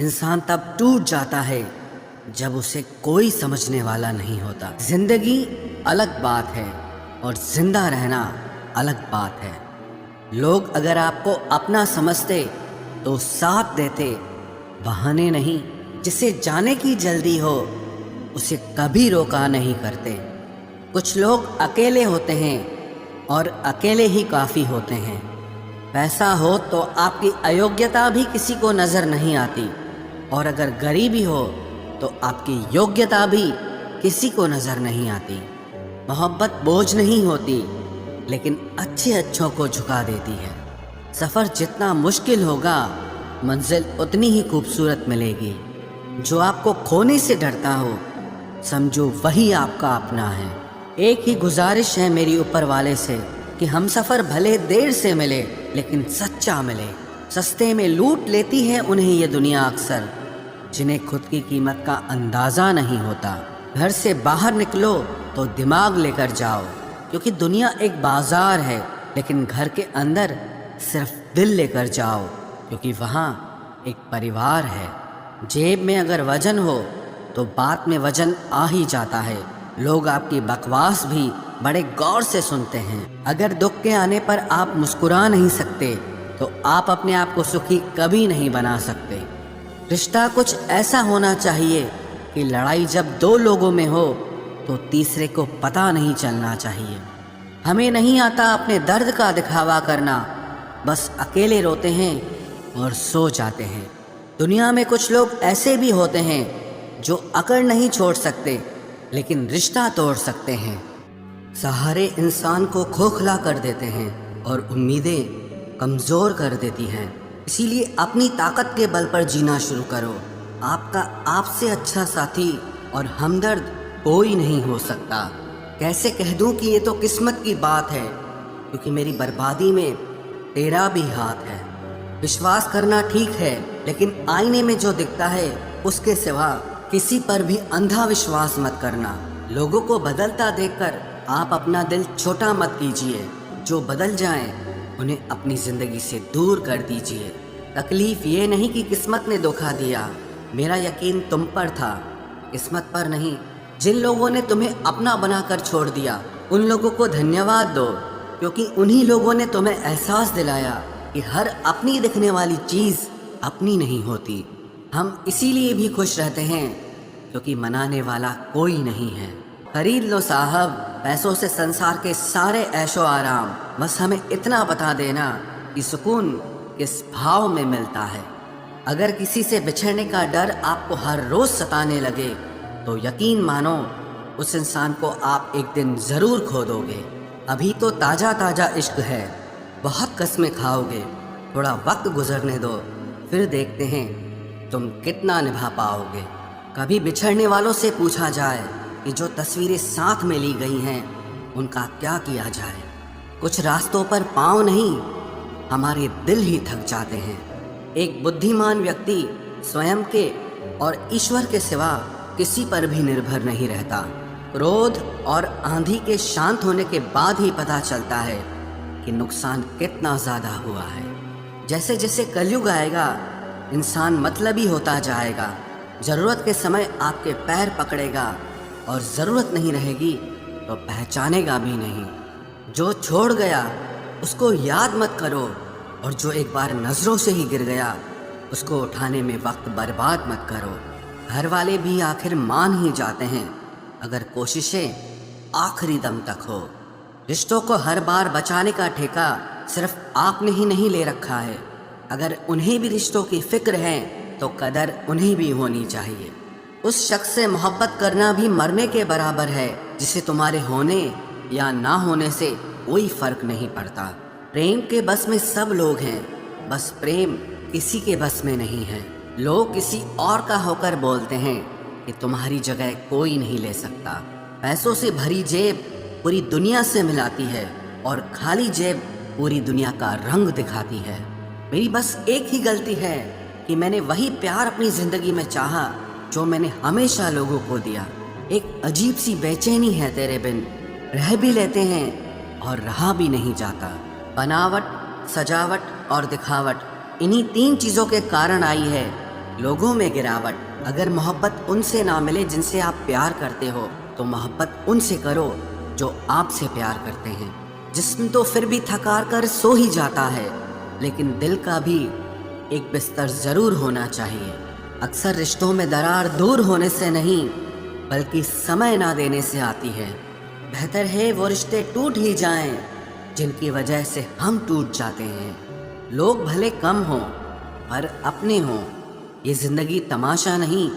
इंसान तब टूट जाता है जब उसे कोई समझने वाला नहीं होता। जिंदगी अलग बात है और जिंदा रहना अलग बात है। लोग अगर आपको अपना समझते तो साथ देते, बहाने नहीं। जिसे जाने की जल्दी हो उसे कभी रोका नहीं करते। कुछ लोग अकेले होते हैं और अकेले ही काफ़ी होते हैं। पैसा हो तो आपकी अयोग्यता भी किसी को नज़र नहीं आती, और अगर गरीबी हो तो आपकी योग्यता भी किसी को नज़र नहीं आती। मोहब्बत बोझ नहीं होती, लेकिन अच्छे अच्छों को झुका देती है। सफ़र जितना मुश्किल होगा, मंजिल उतनी ही खूबसूरत मिलेगी। जो आपको खोने से डरता हो, समझो वही आपका अपना है। एक ही गुजारिश है मेरी ऊपर वाले से कि हम सफ़र भले देर से मिले लेकिन सच्चा मिले। सस्ते में लूट लेती है उन्हें ये दुनिया अक्सर, जिन्हें खुद की कीमत का अंदाज़ा नहीं होता। घर से बाहर निकलो तो दिमाग लेकर जाओ, क्योंकि दुनिया एक बाजार है, लेकिन घर के अंदर सिर्फ दिल लेकर जाओ, क्योंकि वहाँ एक परिवार है। जेब में अगर वजन हो तो बात में वजन आ ही जाता है। लोग आपकी बकवास भी बड़े गौर से सुनते हैं। अगर दुख के आने पर आप मुस्कुरा नहीं सकते तो आप अपने आप को सुखी कभी नहीं बना सकते। रिश्ता कुछ ऐसा होना चाहिए कि लड़ाई जब दो लोगों में हो तो तीसरे को पता नहीं चलना चाहिए। हमें नहीं आता अपने दर्द का दिखावा करना, बस अकेले रोते हैं और सो जाते हैं। दुनिया में कुछ लोग ऐसे भी होते हैं जो अकड़ नहीं छोड़ सकते, लेकिन रिश्ता तोड़ सकते हैं। सहारे इंसान को खोखला कर देते हैं और उम्मीदें कमज़ोर कर देती हैं। इसीलिए अपनी ताकत के बल पर जीना शुरू करो। आपका आपसे अच्छा साथी और हमदर्द कोई नहीं हो सकता। कैसे कह दूं कि ये तो किस्मत की बात है, क्योंकि मेरी बर्बादी में तेरा भी हाथ है। विश्वास करना ठीक है, लेकिन आईने में जो दिखता है उसके सिवा किसी पर भी अंधा विश्वास मत करना। लोगों को बदलता देखकर आप अपना दिल छोटा मत कीजिए। जो बदल जाएं, उन्हें अपनी ज़िंदगी से दूर कर दीजिए। तकलीफ़ ये नहीं कि किस्मत ने धोखा दिया, मेरा यकीन तुम पर था, किस्मत पर नहीं। जिन लोगों ने तुम्हें अपना बनाकर छोड़ दिया, उन लोगों को धन्यवाद दो, क्योंकि उन्हीं लोगों ने तुम्हें एहसास दिलाया कि हर अपनी दिखने वाली चीज़ अपनी नहीं होती। हम इसीलिए भी खुश रहते हैं क्योंकि मनाने वाला कोई नहीं है। खरीद लो साहब पैसों से संसार के सारे ऐशो आराम, बस हमें इतना बता देना कि सुकून किस भाव में मिलता है। अगर किसी से बिछड़ने का डर आपको हर रोज़ सताने लगे तो यकीन मानो उस इंसान को आप एक दिन ज़रूर खो दोगे। अभी तो ताज़ा ताज़ा इश्क है, बहुत कस्में खाओगे। थोड़ा वक्त गुजरने दो, फिर देखते हैं तुम कितना निभा पाओगे। कभी बिछड़ने वालों से पूछा जाए कि जो तस्वीरें साथ में ली गई हैं उनका क्या किया जाए। कुछ रास्तों पर पाँव नहीं, हमारे दिल ही थक जाते हैं। एक बुद्धिमान व्यक्ति स्वयं के और ईश्वर के सिवा किसी पर भी निर्भर नहीं रहता। क्रोध और आंधी के शांत होने के बाद ही पता चलता है कि नुकसान कितना ज़्यादा हुआ है। जैसे जैसे कलयुग आएगा, इंसान मतलबी होता जाएगा। ज़रूरत के समय आपके पैर पकड़ेगा और ज़रूरत नहीं रहेगी तो पहचानेगा भी नहीं। जो छोड़ गया उसको याद मत करो, और जो एक बार नज़रों से ही गिर गया उसको उठाने में वक्त बर्बाद मत करो। घर वाले भी आखिर मान ही जाते हैं अगर कोशिशें आखिरी दम तक हो। रिश्तों को हर बार बचाने का ठेका सिर्फ आपने ही नहीं ले रखा है। अगर उन्हें भी रिश्तों की फिक्र है तो कदर उन्हें भी होनी चाहिए। उस शख्स से मोहब्बत करना भी मरने के बराबर है जिसे तुम्हारे होने या ना होने से कोई फर्क नहीं पड़ता। प्रेम के बस में सब लोग हैं, बस प्रेम किसी के बस में नहीं है। लोग किसी और का होकर बोलते हैं कि तुम्हारी जगह कोई नहीं ले सकता। पैसों से भरी जेब पूरी दुनिया से मिलाती है और खाली जेब पूरी दुनिया का रंग दिखाती है। मेरी बस एक ही गलती है कि मैंने वही प्यार अपनी ज़िंदगी में चाहा जो मैंने हमेशा लोगों को दिया। एक अजीब सी बेचैनी है तेरे बिन, रह भी लेते हैं और रहा भी नहीं जाता। बनावट, सजावट और दिखावट, इन्हीं तीन चीज़ों के कारण आई है लोगों में गिरावट। अगर मोहब्बत उनसे ना मिले जिनसे आप प्यार करते हो, तो मोहब्बत उनसे करो जो आपसे प्यार करते हैं। जिस्म तो फिर भी थकार कर सो ही जाता है, लेकिन दिल का भी एक बिस्तर ज़रूर होना चाहिए। अक्सर रिश्तों में दरार दूर होने से नहीं, बल्कि समय ना देने से आती है। बेहतर है वो रिश्ते टूट ही जाएं जिनकी वजह से हम टूट जाते हैं। लोग भले कम हों पर अपने हों। ये ज़िंदगी तमाशा नहीं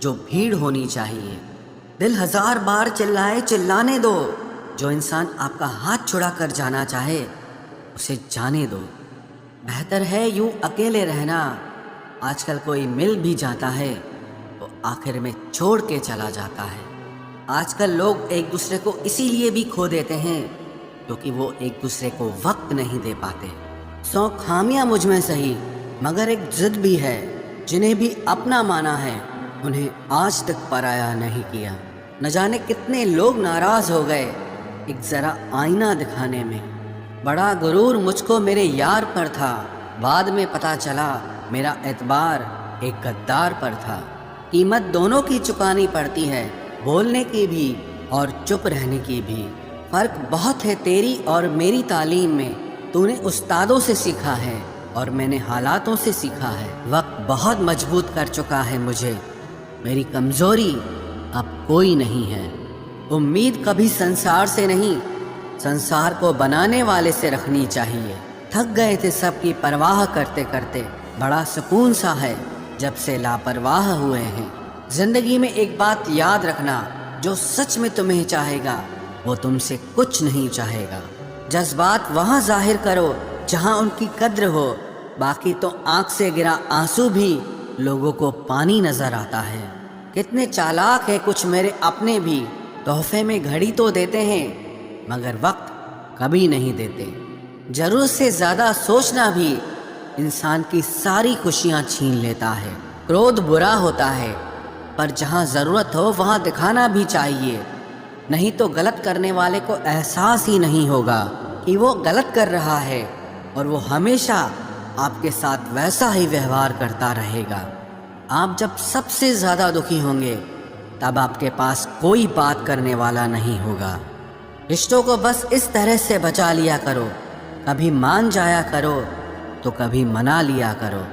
जो भीड़ होनी चाहिए। दिल 1000 बार चिल्लाए चिल्लाने दो। जो इंसान आपका हाथ छुड़ा कर जाना चाहे उसे जाने दो। बेहतर है यूं अकेले रहना। आजकल कोई मिल भी जाता है तो आखिर में छोड़ के चला जाता है। आजकल लोग एक दूसरे को इसीलिए भी खो देते हैं क्योंकि वो एक दूसरे को वक्त नहीं दे पाते। 100 खामियां मुझ में सही, मगर एक जिद भी है। जिन्हें भी अपना माना है उन्हें आज तक पराया नहीं किया। न जाने कितने लोग नाराज हो गए एक जरा आईना दिखाने में। बड़ा गुरूर मुझको मेरे यार पर था, बाद में पता चला मेरा एतबार एक गद्दार पर था। कीमत दोनों की चुकानी पड़ती है, बोलने की भी और चुप रहने की भी। फर्क बहुत है तेरी और मेरी तालीम में। तूने उस्तादों से सीखा है और मैंने हालातों से सीखा है। वक्त बहुत मजबूत कर चुका है मुझे, मेरी कमजोरी अब कोई नहीं है। उम्मीद कभी संसार से नहीं, संसार को बनाने वाले से रखनी चाहिए। थक गए थे सबकी परवाह करते करते। बड़ा सुकून सा है जब से लापरवाह हुए हैं। जिंदगी में एक बात याद रखना, जो सच में तुम्हें चाहेगा वो तुमसे कुछ नहीं चाहेगा। जज्बात वहाँ जाहिर करो जहाँ उनकी कद्र हो, बाकी तो आंख से गिरा आंसू भी लोगों को पानी नजर आता है। कितने चालाक है कुछ मेरे अपने भी, तोहफे में घड़ी तो देते हैं मगर वक्त कभी नहीं देते। जरूरत से ज़्यादा सोचना भी इंसान की सारी खुशियाँ छीन लेता है। क्रोध बुरा होता है पर जहाँ ज़रूरत हो वहाँ दिखाना भी चाहिए, नहीं तो गलत करने वाले को एहसास ही नहीं होगा कि वो गलत कर रहा है और वो हमेशा आपके साथ वैसा ही व्यवहार करता रहेगा। आप जब सबसे ज़्यादा दुखी होंगे तब आपके पास कोई बात करने वाला नहीं होगा। रिश्तों को बस इस तरह से बचा लिया करो, कभी मान जाया करो तो कभी मना लिया करो।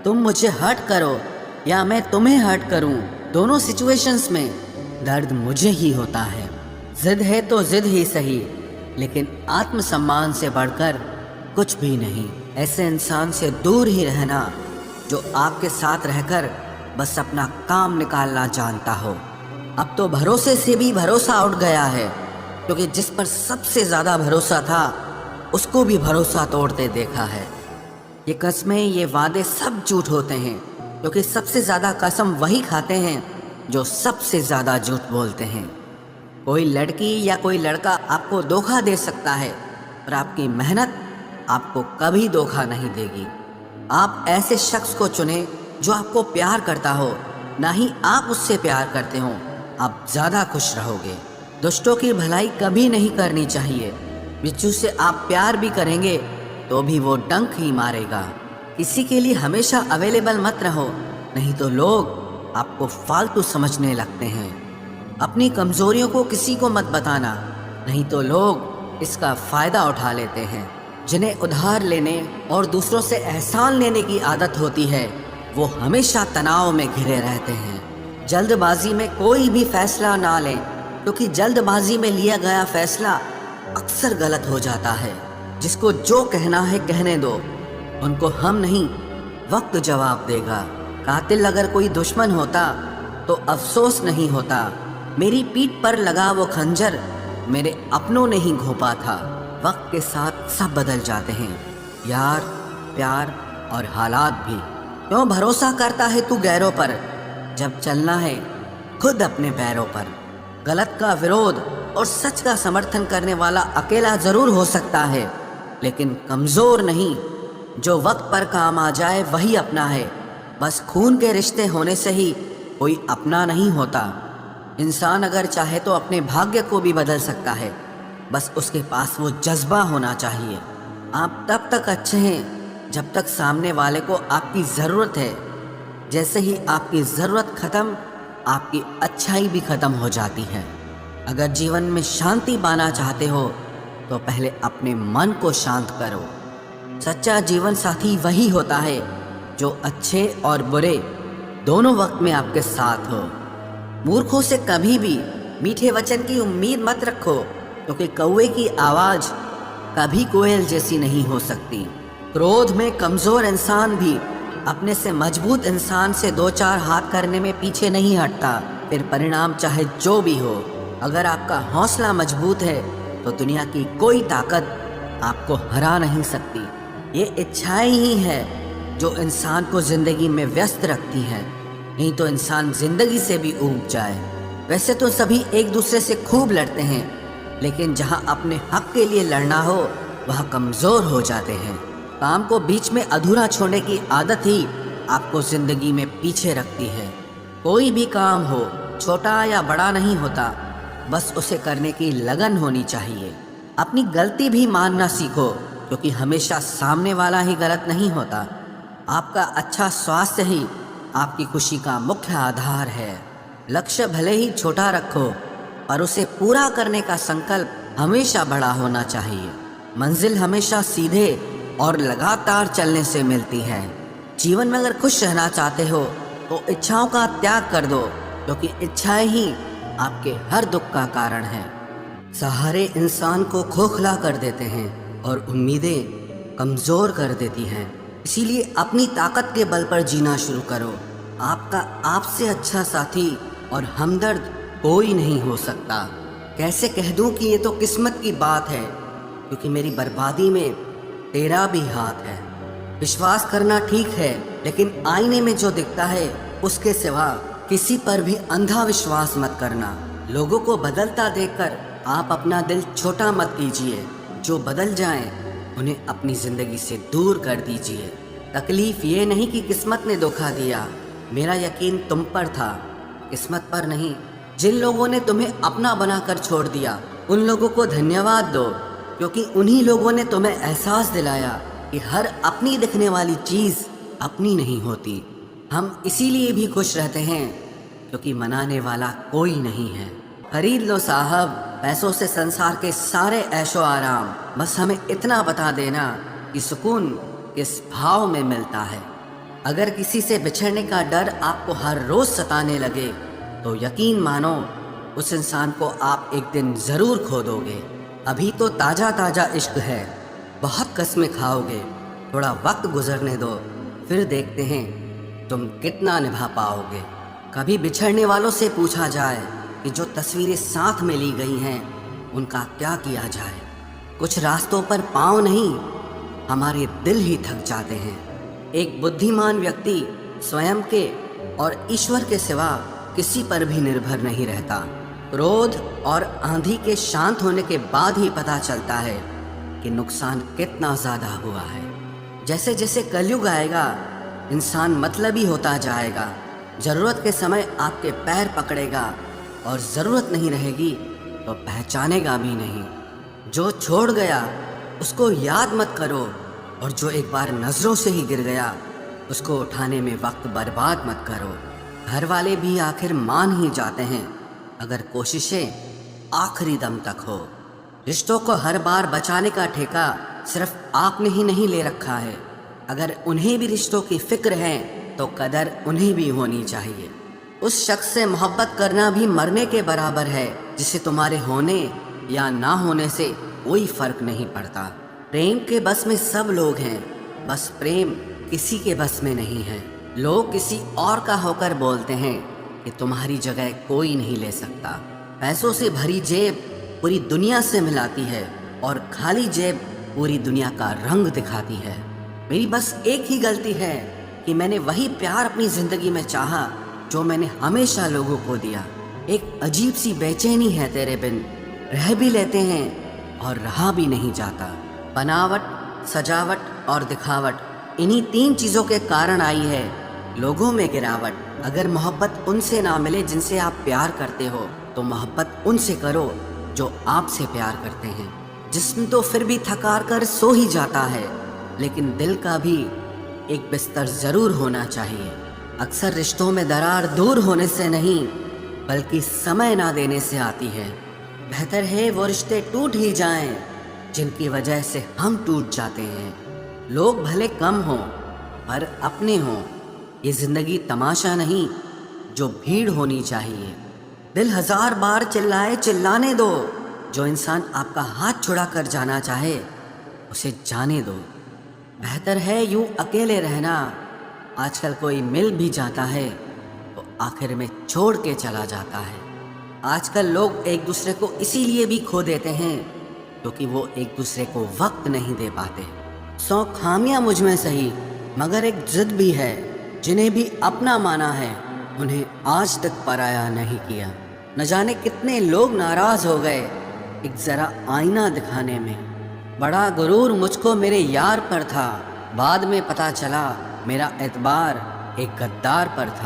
तुम मुझे हर्ट करो या मैं तुम्हें हर्ट करूं, दोनों सिचुएशंस में दर्द मुझे ही होता है। जिद है तो जिद ही सही, लेकिन आत्मसम्मान से बढ़कर कुछ भी नहीं। ऐसे इंसान से दूर ही रहना जो आपके साथ रहकर बस अपना काम निकालना जानता हो। अब तो भरोसे से भी भरोसा उठ गया है, क्योंकि जिस पर सबसे ज़्यादा भरोसा था उसको भी भरोसा तोड़ते देखा है। ये कस्में, ये वादे सब झूठ होते हैं, क्योंकि सबसे ज़्यादा कसम वही खाते हैं जो सबसे ज़्यादा झूठ बोलते हैं। कोई लड़की या कोई लड़का आपको धोखा दे सकता है, पर आपकी मेहनत आपको कभी धोखा नहीं देगी। आप ऐसे शख्स को चुनें जो आपको प्यार करता हो, ना ही आप उससे प्यार करते हो। आप ज़्यादा खुश रहोगे। दुष्टों की भलाई कभी नहीं करनी चाहिए। बिच्छू से आप प्यार भी करेंगे तो भी वो डंक ही मारेगा। किसी के लिए हमेशा अवेलेबल मत रहो, नहीं तो लोग आपको फालतू समझने लगते हैं। अपनी कमजोरियों को किसी को मत बताना, नहीं तो लोग इसका फ़ायदा उठा लेते हैं। जिन्हें उधार लेने और दूसरों से एहसान लेने की आदत होती है वो हमेशा तनाव में घिरे रहते हैं। जल्दबाजी में कोई भी फैसला ना लें, क्योंकि जल्दबाजी में लिया गया फैसला अक्सर गलत हो जाता है। जिसको जो कहना है कहने दो, उनको हम नहीं वक्त जवाब देगा। कातिल अगर कोई दुश्मन होता तो अफसोस नहीं होता। मेरी पीठ पर लगा वो खंजर मेरे अपनों ने ही घोंपा था। वक्त के साथ सब बदल जाते हैं, यार, प्यार और हालात भी। क्यों भरोसा करता है तू गैरों पर, जब चलना है खुद अपने पैरों पर। गलत का विरोध और सच का समर्थन करने वाला अकेला जरूर हो सकता है, लेकिन कमज़ोर नहीं। जो वक्त पर काम आ जाए वही अपना है। बस खून के रिश्ते होने से ही कोई अपना नहीं होता। इंसान अगर चाहे तो अपने भाग्य को भी बदल सकता है, बस उसके पास वो जज्बा होना चाहिए। आप तब तक अच्छे हैं जब तक सामने वाले को आपकी ज़रूरत है। जैसे ही आपकी ज़रूरत ख़त्म, आपकी अच्छाई भी ख़त्म हो जाती है। अगर जीवन में शांति पाना चाहते हो तो पहले अपने मन को शांत करो। सच्चा जीवन साथी वही होता है जो अच्छे और बुरे दोनों वक्त में आपके साथ हो। मूर्खों से कभी भी मीठे वचन की उम्मीद मत रखो, क्योंकि कौवे की आवाज़ कभी कोयल जैसी नहीं हो सकती। क्रोध में कमज़ोर इंसान भी अपने से मजबूत इंसान से दो चार हाथ करने में पीछे नहीं हटता, फिर परिणाम चाहे जो भी हो। अगर आपका हौसला मजबूत है तो दुनिया की कोई ताकत आपको हरा नहीं सकती। ये इच्छाएं ही है जो इंसान को ज़िंदगी में व्यस्त रखती हैं, नहीं तो इंसान ज़िंदगी से भी ऊब जाए। वैसे तो सभी एक दूसरे से खूब लड़ते हैं, लेकिन जहाँ अपने हक के लिए लड़ना हो वहाँ कमज़ोर हो जाते हैं। काम को बीच में अधूरा छोड़ने की आदत ही आपको ज़िंदगी में पीछे रखती है। कोई भी काम हो, छोटा या बड़ा नहीं होता, बस उसे करने की लगन होनी चाहिए। अपनी गलती भी मानना सीखो, क्योंकि हमेशा सामने वाला ही गलत नहीं होता। आपका अच्छा स्वास्थ्य ही आपकी खुशी का मुख्य आधार है। लक्ष्य भले ही छोटा रखो, पर उसे पूरा करने का संकल्प हमेशा बड़ा होना चाहिए। मंजिल हमेशा सीधे और लगातार चलने से मिलती है। जीवन में अगर खुश रहना चाहते हो तो इच्छाओं का त्याग कर दो, क्योंकि इच्छाएं ही आपके हर दुख का कारण है। सहारे इंसान को खोखला कर देते हैं और उम्मीदें कमज़ोर कर देती हैं। इसीलिए अपनी ताकत के बल पर जीना शुरू करो। आपका आपसे अच्छा साथी और हमदर्द कोई नहीं हो सकता। कैसे कह दूं कि ये तो किस्मत की बात है, क्योंकि मेरी बर्बादी में तेरा भी हाथ है। विश्वास करना ठीक है, लेकिन आईने में जो दिखता है उसके सिवा किसी पर भी अंधा विश्वास मत करना। लोगों को बदलता देखकर आप अपना दिल छोटा मत कीजिए। जो बदल जाएं, उन्हें अपनी ज़िंदगी से दूर कर दीजिए। तकलीफ़ ये नहीं कि किस्मत ने धोखा दिया, मेरा यकीन तुम पर था, किस्मत पर नहीं। जिन लोगों ने तुम्हें अपना बनाकर छोड़ दिया, उन लोगों को धन्यवाद दो, क्योंकि उन्हीं लोगों ने तुम्हें एहसास दिलाया कि हर अपनी दिखने वाली चीज़ अपनी नहीं होती। हम इसीलिए भी खुश रहते हैं क्योंकि मनाने वाला कोई नहीं है। खरीद लो साहब पैसों से संसार के सारे ऐशो आराम, बस हमें इतना बता देना कि सुकून किस भाव में मिलता है। अगर किसी से बिछड़ने का डर आपको हर रोज़ सताने लगे तो यकीन मानो उस इंसान को आप एक दिन ज़रूर खो दोगे। अभी तो ताज़ा ताज़ा इश्क है, बहुत कस्में खाओगे, थोड़ा वक्त गुजरने दो, फिर देखते हैं तुम कितना निभा पाओगे। कभी बिछड़ने वालों से पूछा जाए कि जो तस्वीरें साथ में ली गई हैं उनका क्या किया जाए। कुछ रास्तों पर पाँव नहीं, हमारे दिल ही थक जाते हैं। एक बुद्धिमान व्यक्ति स्वयं के और ईश्वर के सिवा किसी पर भी निर्भर नहीं रहता। क्रोध और आंधी के शांत होने के बाद ही पता चलता है कि नुकसान कितना ज़्यादा हुआ है। जैसे जैसे कलयुग आएगा इंसान मतलबी होता जाएगा। ज़रूरत के समय आपके पैर पकड़ेगा और ज़रूरत नहीं रहेगी तो पहचानेगा भी नहीं। जो छोड़ गया उसको याद मत करो, और जो एक बार नज़रों से ही गिर गया उसको उठाने में वक्त बर्बाद मत करो। घर वाले भी आखिर मान ही जाते हैं अगर कोशिशें आखिरी दम तक हो। रिश्तों को हर बार बचाने का ठेका सिर्फ आपने ही नहीं ले रखा है। अगर उन्हें भी रिश्तों की फिक्र है तो कदर उन्हें भी होनी चाहिए। उस शख्स से मोहब्बत करना भी मरने के बराबर है जिसे तुम्हारे होने या ना होने से कोई फर्क नहीं पड़ता। प्रेम के बस में सब लोग हैं, बस प्रेम किसी के बस में नहीं है। लोग किसी और का होकर बोलते हैं कि तुम्हारी जगह कोई नहीं ले सकता। पैसों से भरी जेब पूरी दुनिया से मिलाती है और खाली जेब पूरी दुनिया का रंग दिखाती है। मेरी बस एक ही गलती है कि मैंने वही प्यार अपनी ज़िंदगी में चाहा जो मैंने हमेशा लोगों को दिया। एक अजीब सी बेचैनी है तेरे बिन, रह भी लेते हैं और रहा भी नहीं जाता। बनावट, सजावट और दिखावट, इन्हीं तीन चीज़ों के कारण आई है लोगों में गिरावट। अगर मोहब्बत उनसे ना मिले जिनसे आप प्यार करते हो तो मोहब्बत उनसे करो जो आपसे प्यार करते हैं। जिस्म तो फिर भी थकार कर सो ही जाता है, लेकिन दिल का भी एक बिस्तर ज़रूर होना चाहिए। अक्सर रिश्तों में दरार दूर होने से नहीं बल्कि समय ना देने से आती है। बेहतर है वो रिश्ते टूट ही जाएं जिनकी वजह से हम टूट जाते हैं। लोग भले कम हों पर अपने हों। ये जिंदगी तमाशा नहीं जो भीड़ होनी चाहिए। दिल 1000 बार चिल्लाए चिल्लाने दो। जो इंसान आपका हाथ छुड़ा कर जाना चाहे उसे जाने दो। बेहतर है यूं अकेले रहना। आजकल कोई मिल भी जाता है तो आखिर में छोड़ के चला जाता है। आजकल लोग एक दूसरे को इसीलिए भी खो देते हैं क्योंकि वो एक दूसरे को वक्त नहीं दे पाते। 100 खामियां मुझ में सही मगर एक जिद भी है। जिन्हें भी अपना माना है उन्हें आज तक पराया नहीं किया। न जाने कितने लोग नाराज हो गए एक जरा आईना दिखाने में। बड़ा गुरूर मुझको मेरे यार पर था। बाद में पता चला मेरा एतबार एक गद्दार पर था।